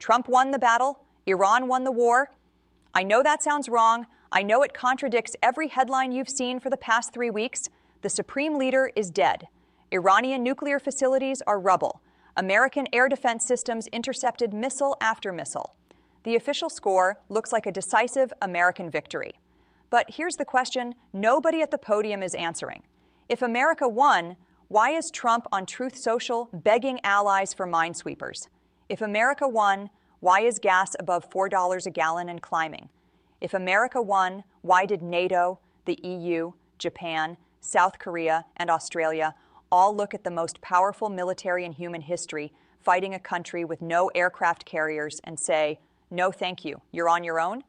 Trump won the battle, Iran won the war. I know that sounds wrong. I know it contradicts every headline you've seen for the past 3 weeks. The supreme leader is dead. Iranian nuclear facilities are rubble. American air defense systems intercepted missile after missile. The official score looks like a decisive American victory. But here's the question nobody at the podium is answering. If America won, why is Trump on Truth Social begging allies for minesweepers? If America won, why is gas above $4 a gallon and climbing? If America won, why did NATO, the EU, Japan, South Korea, and Australia all look at the most powerful military in human history fighting a country with no aircraft carriers and say, no thank you, you're on your own?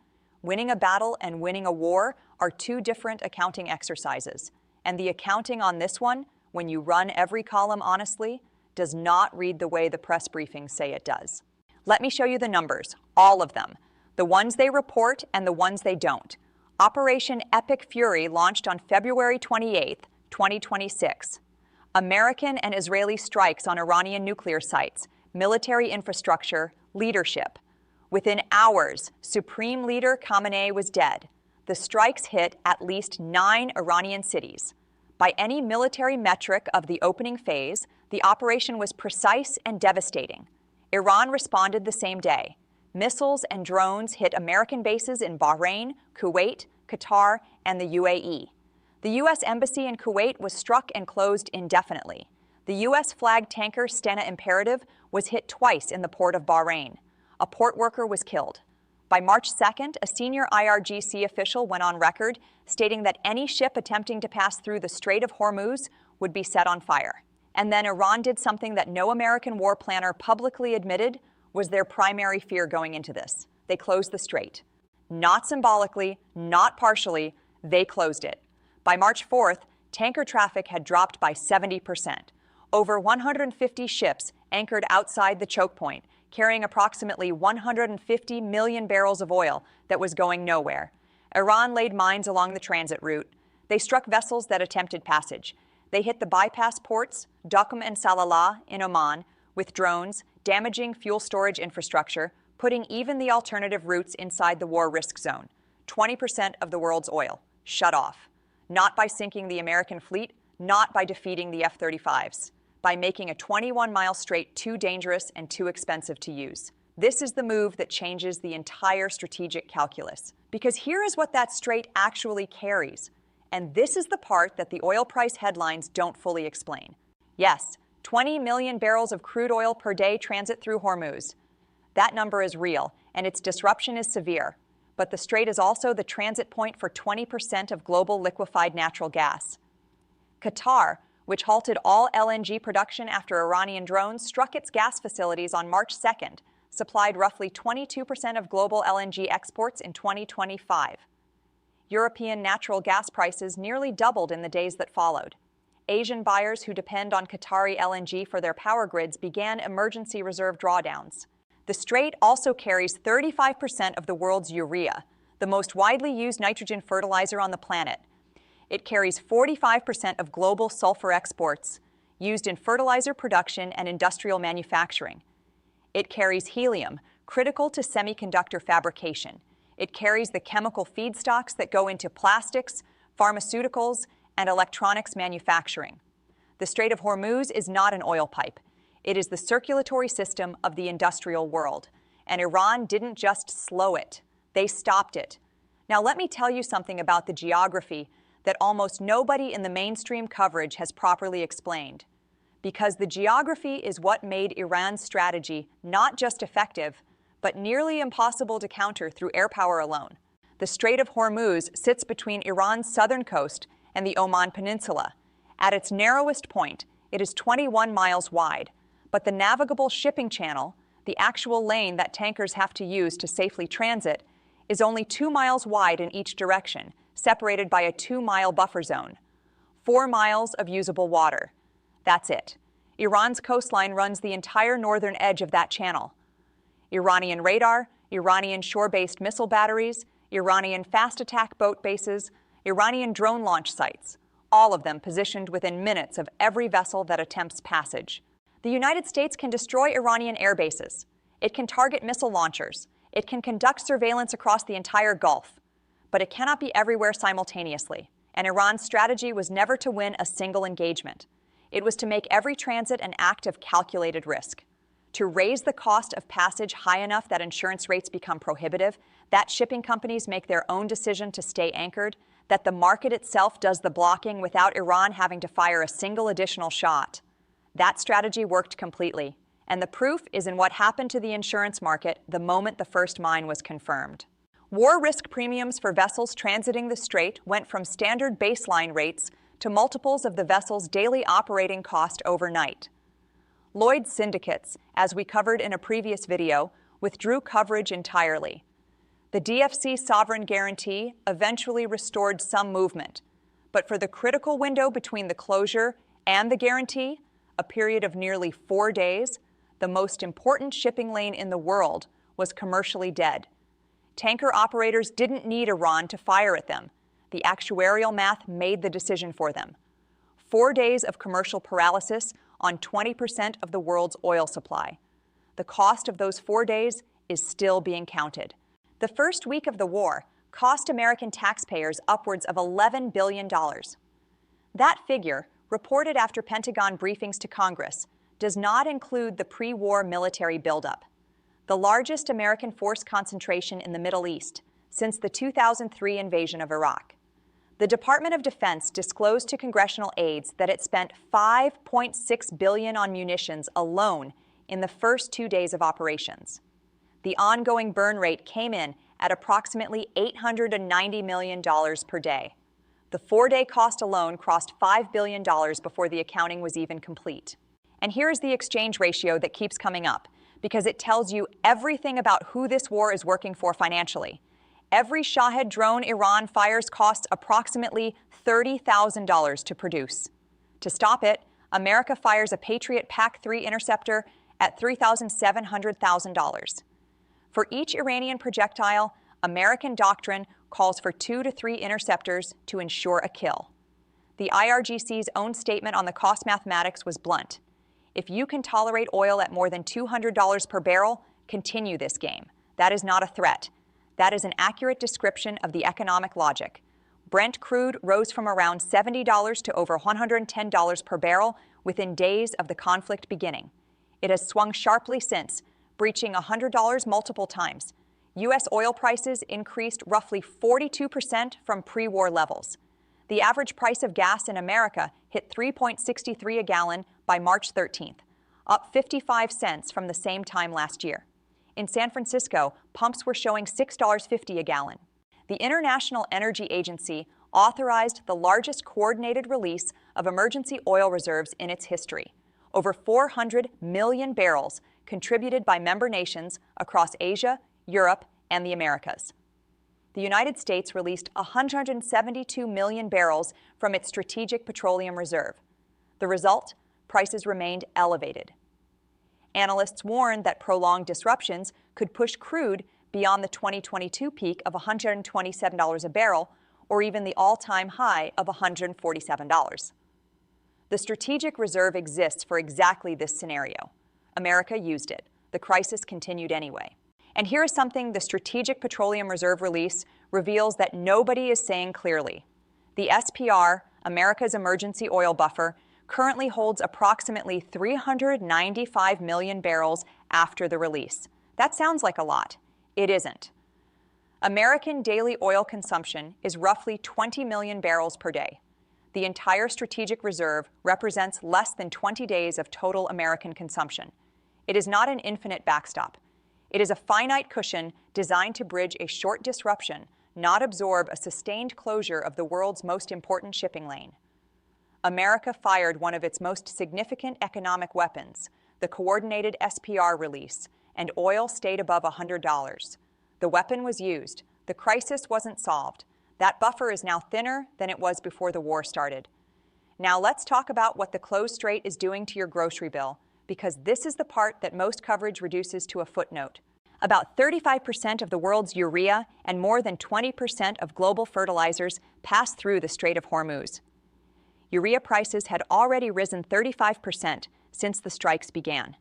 Winning a battle and winning a war are two different accounting exercises. And the accounting on this one, when you run every column honestly, does not read the way the press briefings say it does. Let me show you the numbers, all of them. The ones they report and the ones they don't. Operation Epic Fury launched on February 28, 2026. American and Israeli strikes on Iranian nuclear sites, military infrastructure, leadership. Within hours, Supreme Leader Khamenei was dead. The strikes hit at least 9 Iranian cities. By any military metric of the opening phase, the operation was precise and devastating. Iran responded the same day. Missiles and drones hit American bases in Bahrain, Kuwait, Qatar, and the UAE. The U.S. Embassy in Kuwait was struck and closed indefinitely. The U.S.-flagged tanker Stena Imperative was hit twice in the port of Bahrain. A port worker was killed. By March 2nd, a senior IRGC official went on record stating that any ship attempting to pass through the Strait of Hormuz would be set on fire. And then Iran did something that no American war planner publicly admitted was their primary fear going into this. They closed the strait. Not symbolically, not partially, they closed it. By March 4th, tanker traffic had dropped by 70%. Over 150 ships anchored outside the choke point, carrying approximately 150 million barrels of oil that was going nowhere. Iran laid mines along the transit route. They struck vessels that attempted passage. They hit the bypass ports, Duqm and Salalah in Oman, with drones, damaging fuel storage infrastructure, putting even the alternative routes inside the war risk zone. 20% of the world's oil shut off. Not by sinking the American fleet, not by defeating the F-35s. By making a 21-mile strait too dangerous and too expensive to use. This is the move that changes the entire strategic calculus. Because here is what that strait actually carries. And this is the part that the oil price headlines don't fully explain. Yes, 20 million barrels of crude oil per day transit through Hormuz. That number is real, and its disruption is severe. But the strait is also the transit point for 20% of global liquefied natural gas. Qatar, which halted all LNG production after Iranian drones struck its gas facilities on March 2nd, supplied roughly 22% of global LNG exports in 2025. European natural gas prices nearly doubled in the days that followed. Asian buyers who depend on Qatari LNG for their power grids began emergency reserve drawdowns. The strait also carries 35% of the world's urea, the most widely used nitrogen fertilizer on the planet. It carries 45% of global sulfur exports, used in fertilizer production and industrial manufacturing. It carries helium, critical to semiconductor fabrication. It carries the chemical feedstocks that go into plastics, pharmaceuticals, and electronics manufacturing. The Strait of Hormuz is not an oil pipe. It is the circulatory system of the industrial world. And Iran didn't just slow it, they stopped it. Now let me tell you something about the geography that almost nobody in the mainstream coverage has properly explained. Because the geography is what made Iran's strategy not just effective, but nearly impossible to counter through air power alone. The Strait of Hormuz sits between Iran's southern coast and the Oman Peninsula. At its narrowest point, it is 21 miles wide, but the navigable shipping channel, the actual lane that tankers have to use to safely transit, is only 2 miles wide in each direction, separated by a 2-mile buffer zone. 4 miles of usable water. That's it. Iran's coastline runs the entire northern edge of that channel. Iranian radar, Iranian shore-based missile batteries, Iranian fast attack boat bases, Iranian drone launch sites, all of them positioned within minutes of every vessel that attempts passage. The United States can destroy Iranian air bases. It can target missile launchers. It can conduct surveillance across the entire Gulf. But it cannot be everywhere simultaneously. And Iran's strategy was never to win a single engagement. It was to make every transit an act of calculated risk. To raise the cost of passage high enough that insurance rates become prohibitive, that shipping companies make their own decision to stay anchored, that the market itself does the blocking without Iran having to fire a single additional shot. That strategy worked completely, and the proof is in what happened to the insurance market the moment the first mine was confirmed. War risk premiums for vessels transiting the strait went from standard baseline rates to multiples of the vessel's daily operating cost overnight. Lloyd's syndicates, as we covered in a previous video, withdrew coverage entirely. The DFC sovereign guarantee eventually restored some movement, but for the critical window between the closure and the guarantee, a period of nearly 4 days, the most important shipping lane in the world was commercially dead. Tanker operators didn't need Iran to fire at them. The actuarial math made the decision for them. 4 days of commercial paralysis on 20% of the world's oil supply. The cost of those 4 days is still being counted. The first week of the war cost American taxpayers upwards of $11 billion. That figure, reported after Pentagon briefings to Congress, does not include the pre-war military buildup. The largest American force concentration in the Middle East since the 2003 invasion of Iraq. The Department of Defense disclosed to congressional aides that it spent $5.6 billion on munitions alone in the first 2 days of operations. The ongoing burn rate came in at approximately $890 million per day. The 4-day cost alone crossed $5 billion before the accounting was even complete. And here's the exchange ratio that keeps coming up, because it tells you everything about who this war is working for financially. Every Shahed drone Iran fires costs approximately $30,000 to produce. To stop it, America fires a Patriot PAC-3 interceptor at $3,700,000. For each Iranian projectile, American doctrine calls for 2 to 3 interceptors to ensure a kill. The IRGC's own statement on the cost mathematics was blunt. If you can tolerate oil at more than $200 per barrel, continue this game. That is not a threat. That is an accurate description of the economic logic. Brent crude rose from around $70 to over $110 per barrel within days of the conflict beginning. It has swung sharply since, breaching $100 multiple times. U.S. oil prices increased roughly 42% from pre-war levels. The average price of gas in America hit $3.63 a gallon by March 13th, up 55 cents from the same time last year. In San Francisco, pumps were showing $6.50 a gallon. The International Energy Agency authorized the largest coordinated release of emergency oil reserves in its history. Over 400 million barrels contributed by member nations across Asia, Europe, and the Americas. The United States released 172 million barrels from its Strategic Petroleum Reserve. The result? Prices remained elevated. Analysts warned that prolonged disruptions could push crude beyond the 2022 peak of $127 a barrel, or even the all-time high of $147. The Strategic Reserve exists for exactly this scenario. America used it. The crisis continued anyway. And here is something the Strategic Petroleum Reserve release reveals that nobody is saying clearly. The SPR, America's emergency oil buffer, currently holds approximately 395 million barrels after the release. That sounds like a lot. It isn't. American daily oil consumption is roughly 20 million barrels per day. The entire strategic reserve represents less than 20 days of total American consumption. It is not an infinite backstop. It is a finite cushion designed to bridge a short disruption, not absorb a sustained closure of the world's most important shipping lane. America fired one of its most significant economic weapons, the coordinated SPR release, and oil stayed above $100. The weapon was used. The crisis wasn't solved. That buffer is now thinner than it was before the war started. Now let's talk about what the closed strait is doing to your grocery bill, because this is the part that most coverage reduces to a footnote. About 35% of the world's urea and more than 20% of global fertilizers pass through the Strait of Hormuz. Urea prices had already risen 35% since the strikes began.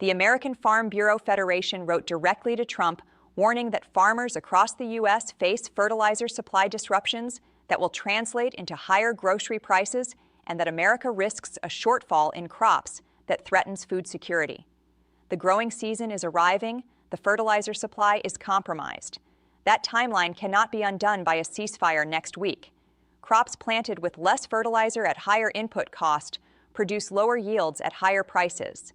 The American Farm Bureau Federation wrote directly to Trump, warning that farmers across the U.S. face fertilizer supply disruptions that will translate into higher grocery prices and that America risks a shortfall in crops that threatens food security. The growing season is arriving. The fertilizer supply is compromised. That timeline cannot be undone by a ceasefire next week. Crops planted with less fertilizer at higher input cost produce lower yields at higher prices.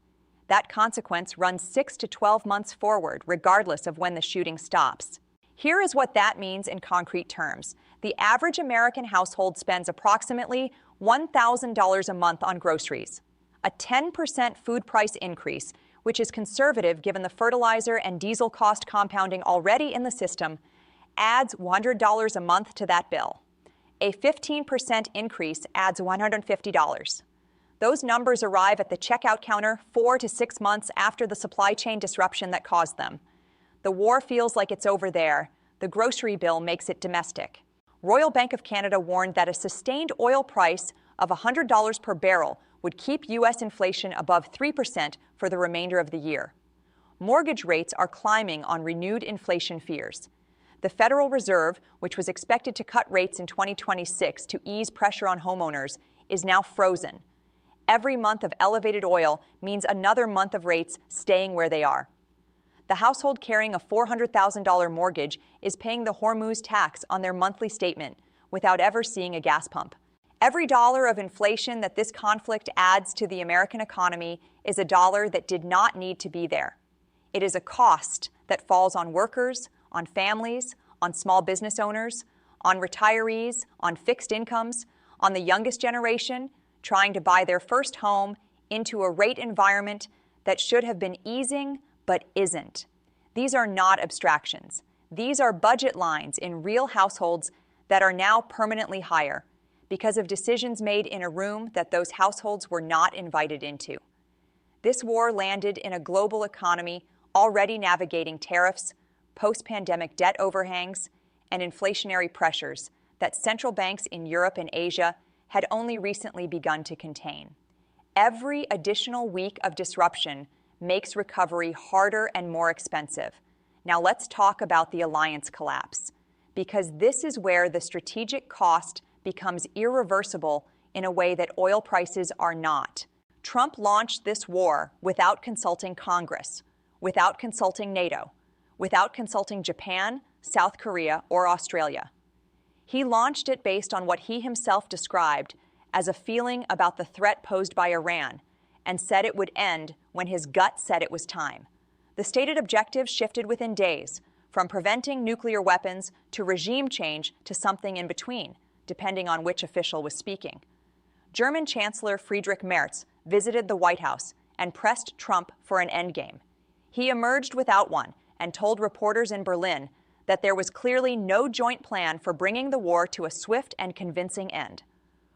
That consequence runs 6 to 12 months forward, regardless of when the shooting stops. Here is what that means in concrete terms. The average American household spends approximately $1,000 a month on groceries. A 10% food price increase, which is conservative given the fertilizer and diesel cost compounding already in the system, adds $100 a month to that bill. A 15% increase adds $150. Those numbers arrive at the checkout counter 4 to 6 months after the supply chain disruption that caused them. The war feels like it's over there. The grocery bill makes it domestic. Royal Bank of Canada warned that a sustained oil price of $100 per barrel would keep U.S. inflation above 3% for the remainder of the year. Mortgage rates are climbing on renewed inflation fears. The Federal Reserve, which was expected to cut rates in 2026 to ease pressure on homeowners, is now frozen. Every month of elevated oil means another month of rates staying where they are. The household carrying a $400,000 mortgage is paying the Hormuz tax on their monthly statement without ever seeing a gas pump. Every dollar of inflation that this conflict adds to the American economy is a dollar that did not need to be there. It is a cost that falls on workers, on families, on small business owners, on retirees, on fixed incomes, on the youngest generation trying to buy their first home into a rate environment that should have been easing but isn't. These are not abstractions. These are budget lines in real households that are now permanently higher because of decisions made in a room that those households were not invited into. This war landed in a global economy already navigating tariffs, post-pandemic debt overhangs, and inflationary pressures that central banks in Europe and Asia had only recently begun to contain. Every additional week of disruption makes recovery harder and more expensive. Now let's talk about the alliance collapse, because this is where the strategic cost becomes irreversible in a way that oil prices are not. Trump launched this war without consulting Congress, without consulting NATO, without consulting Japan, South Korea, or Australia. He launched it based on what he himself described as a feeling about the threat posed by Iran, and said it would end when his gut said it was time. The stated objectives shifted within days, from preventing nuclear weapons to regime change to something in between, depending on which official was speaking. German Chancellor Friedrich Merz visited the White House and pressed Trump for an endgame. He emerged without one and told reporters in Berlin that there was clearly no joint plan for bringing the war to a swift and convincing end.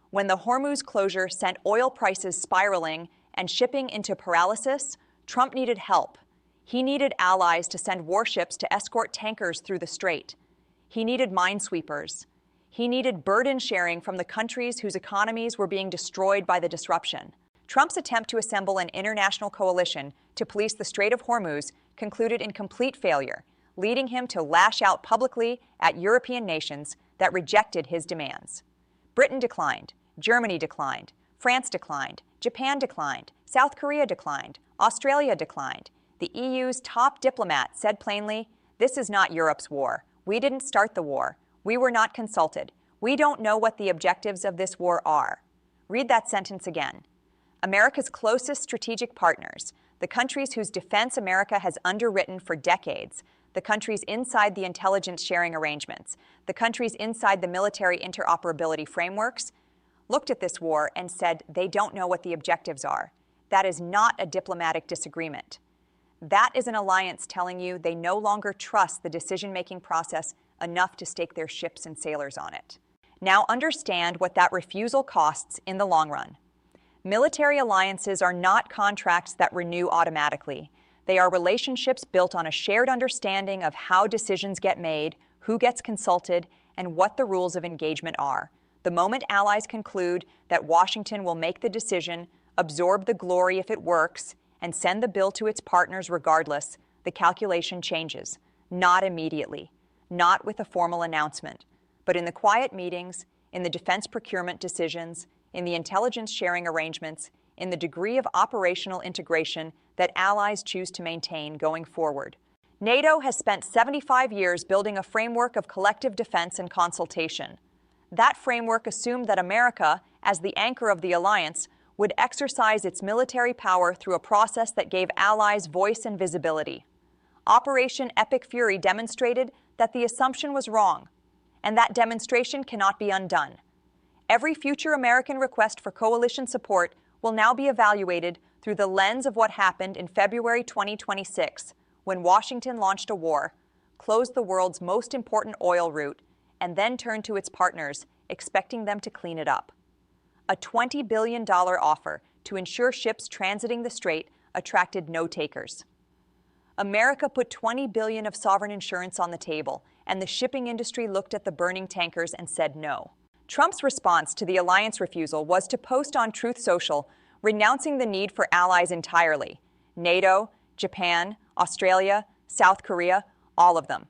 When the Hormuz closure sent oil prices spiraling and shipping into paralysis, Trump needed help. He needed allies to send warships to escort tankers through the strait. He needed minesweepers. He needed burden sharing from the countries whose economies were being destroyed by the disruption. Trump's attempt to assemble an international coalition to police the Strait of Hormuz concluded in complete failure, leading him to lash out publicly at European nations that rejected his demands. Britain declined, Germany declined, France declined, Japan declined, South Korea declined, Australia declined. The EU's top diplomat said plainly, "This is not Europe's war. We didn't start the war. We were not consulted. We don't know what the objectives of this war are." Read that sentence again. America's closest strategic partners, the countries whose defense America has underwritten for decades, the countries inside the intelligence sharing arrangements, the countries inside the military interoperability frameworks, looked at this war and said they don't know what the objectives are. That is not a diplomatic disagreement. That is an alliance telling you they no longer trust the decision-making process enough to stake their ships and sailors on it. Now understand what that refusal costs in the long run. Military alliances are not contracts that renew automatically. They are relationships built on a shared understanding of how decisions get made, who gets consulted, and what the rules of engagement are. The moment allies conclude that Washington will make the decision, absorb the glory if it works, and send the bill to its partners regardless, the calculation changes. Not immediately, not with a formal announcement, but in the quiet meetings, in the defense procurement decisions, in the intelligence sharing arrangements, in the degree of operational integration that allies choose to maintain going forward. NATO has spent 75 years building a framework of collective defense and consultation. That framework assumed that America, as the anchor of the alliance, would exercise its military power through a process that gave allies voice and visibility. Operation Epic Fury demonstrated that the assumption was wrong, and that demonstration cannot be undone. Every future American request for coalition support will now be evaluated through the lens of what happened in February 2026, when Washington launched a war, closed the world's most important oil route, and then turned to its partners, expecting them to clean it up. A $20 billion offer to ensure ships transiting the strait attracted no takers. America put $20 billion of sovereign insurance on the table, and the shipping industry looked at the burning tankers and said no. Trump's response to the alliance refusal was to post on Truth Social, renouncing the need for allies entirely. NATO, Japan, Australia, South Korea, all of them.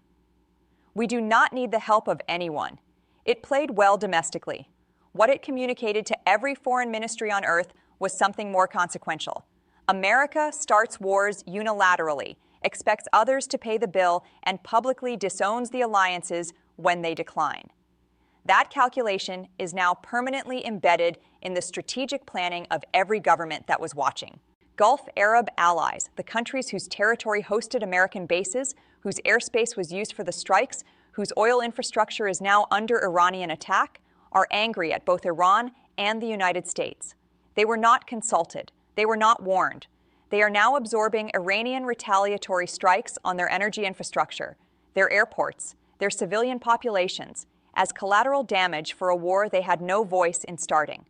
We do not need the help of anyone. It played well domestically. What it communicated to every foreign ministry on earth was something more consequential. America starts wars unilaterally, expects others to pay the bill, and publicly disowns the alliances when they decline. That calculation is now permanently embedded in the strategic planning of every government that was watching. Gulf Arab allies, the countries whose territory hosted American bases, whose airspace was used for the strikes, whose oil infrastructure is now under Iranian attack, are angry at both Iran and the United States. They were not consulted. They were not warned. They are now absorbing Iranian retaliatory strikes on their energy infrastructure, their airports, their civilian populations, as collateral damage for a war they had no voice in starting.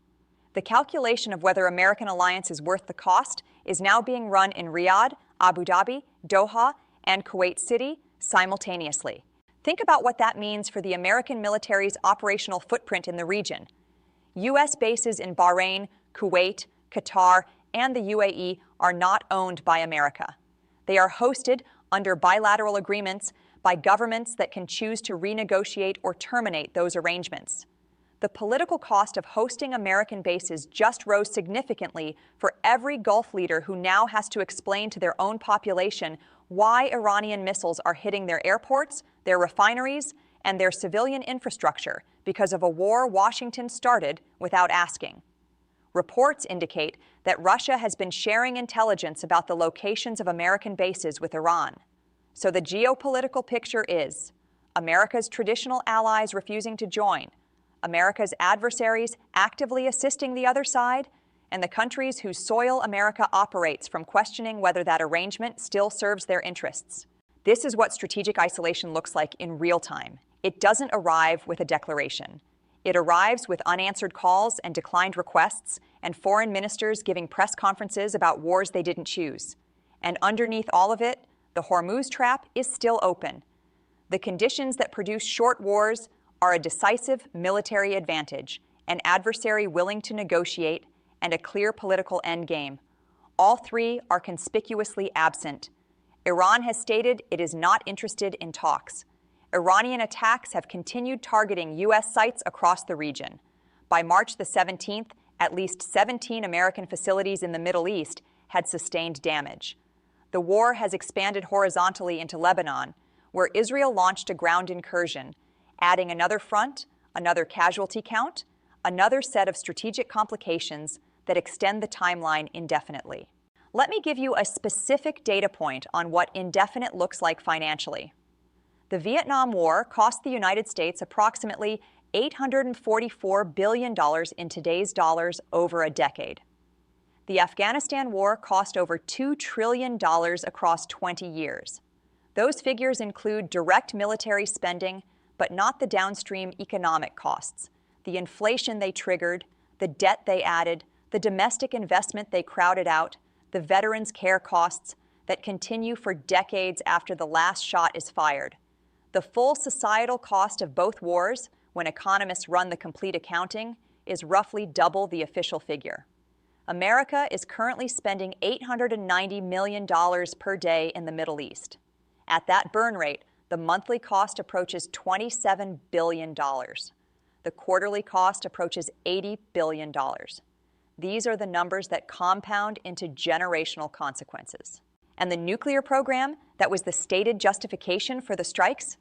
The calculation of whether American alliance is worth the cost is now being run in Riyadh, Abu Dhabi, Doha, and Kuwait City simultaneously. Think about what that means for the American military's operational footprint in the region. U.S. bases in Bahrain, Kuwait, Qatar, and the UAE are not owned by America. They are hosted under bilateral agreements by governments that can choose to renegotiate or terminate those arrangements. The political cost of hosting American bases just rose significantly for every Gulf leader who now has to explain to their own population why Iranian missiles are hitting their airports, their refineries, and their civilian infrastructure because of a war Washington started without asking. Reports indicate that Russia has been sharing intelligence about the locations of American bases with Iran. So the geopolitical picture is America's traditional allies refusing to join, America's adversaries actively assisting the other side, and the countries whose soil America operates from questioning whether that arrangement still serves their interests. This is what strategic isolation looks like in real time. It doesn't arrive with a declaration. It arrives with unanswered calls and declined requests, and foreign ministers giving press conferences about wars they didn't choose. And underneath all of it, the Hormuz trap is still open. The conditions that produce short wars are a decisive military advantage, an adversary willing to negotiate, and a clear political endgame. All three are conspicuously absent. Iran has stated it is not interested in talks. Iranian attacks have continued targeting U.S. sites across the region. By March the 17th, at least 17 American facilities in the Middle East had sustained damage. The war has expanded horizontally into Lebanon, where Israel launched a ground incursion, adding another front, another casualty count, another set of strategic complications that extend the timeline indefinitely. Let me give you a specific data point on what indefinite looks like financially. The Vietnam War cost the United States approximately $844 billion in today's dollars over a decade. The Afghanistan War cost over $2 trillion across 20 years. Those figures include direct military spending, but not the downstream economic costs, the inflation they triggered, the debt they added, the domestic investment they crowded out, the veterans' care costs that continue for decades after the last shot is fired. The full societal cost of both wars, when economists run the complete accounting, is roughly double the official figure. America is currently spending $890 million per day in the Middle East. At that burn rate, the monthly cost approaches $27 billion. The quarterly cost approaches $80 billion. These are the numbers that compound into generational consequences. And the nuclear program that was the stated justification for the strikes?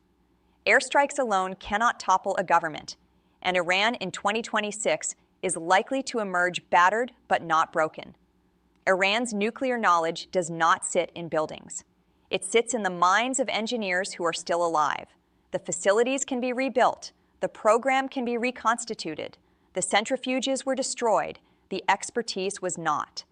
Airstrikes alone cannot topple a government, and Iran in 2026 is likely to emerge battered but not broken. Iran's nuclear knowledge does not sit in buildings. It sits in the minds of engineers who are still alive. The facilities can be rebuilt. The program can be reconstituted. The centrifuges were destroyed. The expertise was not.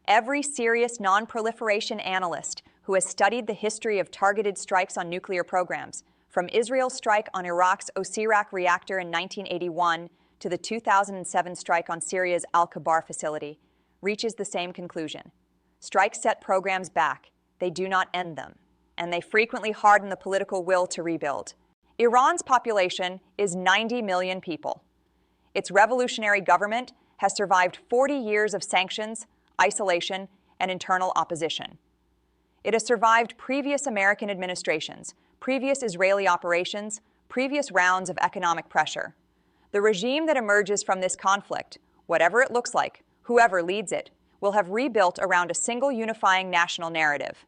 Every serious non-proliferation analyst who has studied the history of targeted strikes on nuclear programs, from Israel's strike on Iraq's Osirak reactor in 1981 to the 2007 strike on Syria's Al-Kabar facility, reaches the same conclusion. Strikes set programs back. They do not end them, and they frequently harden the political will to rebuild. Iran's population is 90 million people. Its revolutionary government has survived 40 years of sanctions, isolation, and internal opposition. It has survived previous American administrations, previous Israeli operations, previous rounds of economic pressure. The regime that emerges from this conflict, whatever it looks like, whoever leads it, will have rebuilt around a single unifying national narrative.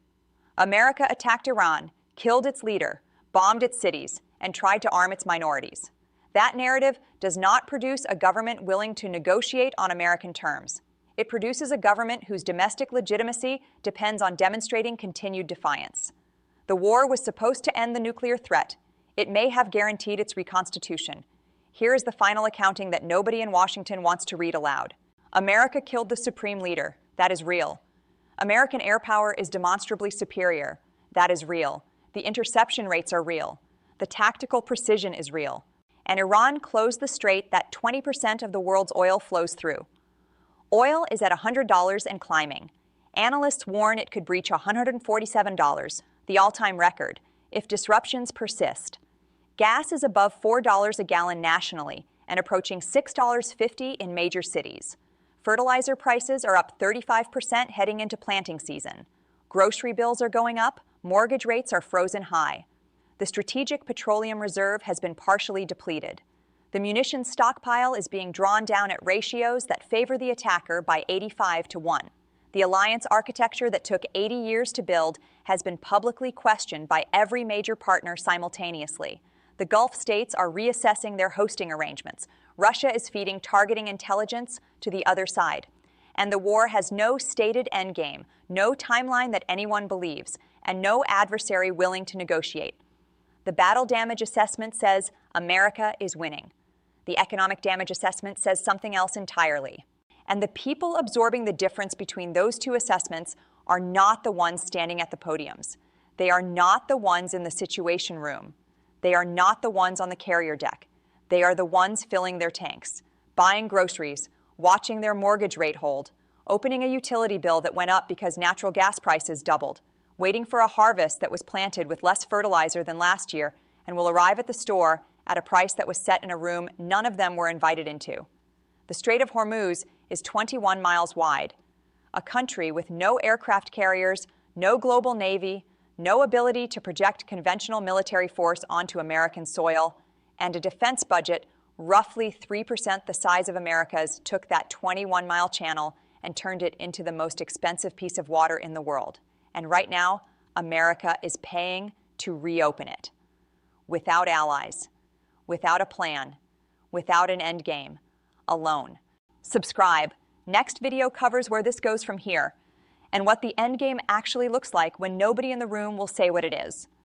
America attacked Iran, killed its leader, bombed its cities, and tried to arm its minorities. That narrative does not produce a government willing to negotiate on American terms. It produces a government whose domestic legitimacy depends on demonstrating continued defiance. The war was supposed to end the nuclear threat. It may have guaranteed its reconstitution. Here is the final accounting that nobody in Washington wants to read aloud. America killed the supreme leader. That is real. American air power is demonstrably superior. That is real. The interception rates are real. The tactical precision is real. And Iran closed the strait that 20% of the world's oil flows through. Oil is at $100 and climbing. Analysts warn it could breach $147, the all-time record, if disruptions persist. Gas is above $4 a gallon nationally and approaching $6.50 in major cities. Fertilizer prices are up 35% heading into planting season. Grocery bills are going up. Mortgage rates are frozen high. The strategic petroleum reserve has been partially depleted. The munitions stockpile is being drawn down at ratios that favor the attacker by 85-1. The alliance architecture that took 80 years to build has been publicly questioned by every major partner simultaneously. The Gulf states are reassessing their hosting arrangements. Russia is feeding targeting intelligence to the other side. And the war has no stated endgame, no timeline that anyone believes, and no adversary willing to negotiate. The battle damage assessment says America is winning. The economic damage assessment says something else entirely. And the people absorbing the difference between those two assessments are not the ones standing at the podiums. They are not the ones in the situation room. They are not the ones on the carrier deck. They are the ones filling their tanks, buying groceries, watching their mortgage rate hold, opening a utility bill that went up because natural gas prices doubled, waiting for a harvest that was planted with less fertilizer than last year and will arrive at the store at a price that was set in a room none of them were invited into. The Strait of Hormuz is 21 miles wide. A country with no aircraft carriers, no global navy, no ability to project conventional military force onto American soil, and a defense budget roughly 3% the size of America's took that 21-mile channel and turned it into the most expensive piece of water in the world. And right now, America is paying to reopen it. Without allies, without a plan, without an end game, alone. Subscribe. Next video covers where this goes from here and what the end game actually looks like when nobody in the room will say what it is.